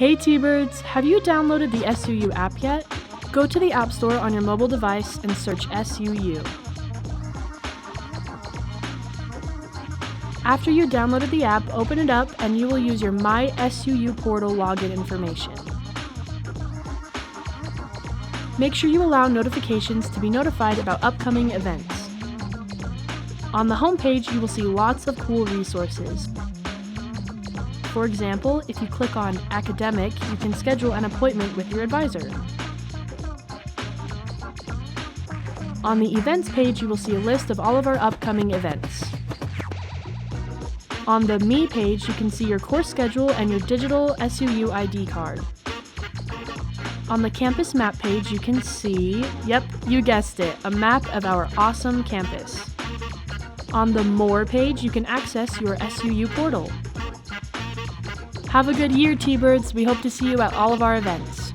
Hey T-Birds, have you downloaded the SUU app yet? Go to the App Store on your mobile device and search SUU. After you downloaded the app, open it up and you will use your My SUU portal login information. Make sure you allow notifications to be notified about upcoming events. On the home page, you will see lots of cool resources. For example, if you click on Academic, you can schedule an appointment with your advisor. On the Events page, you will see a list of all of our upcoming events. On the Me page, you can see your course schedule and your digital SUU ID card. On the Campus Map page, you can see, yep, you guessed it, a map of our awesome campus. On the More page, you can access your SUU portal. Have a good year, T-Birds. We hope to see you at all of our events.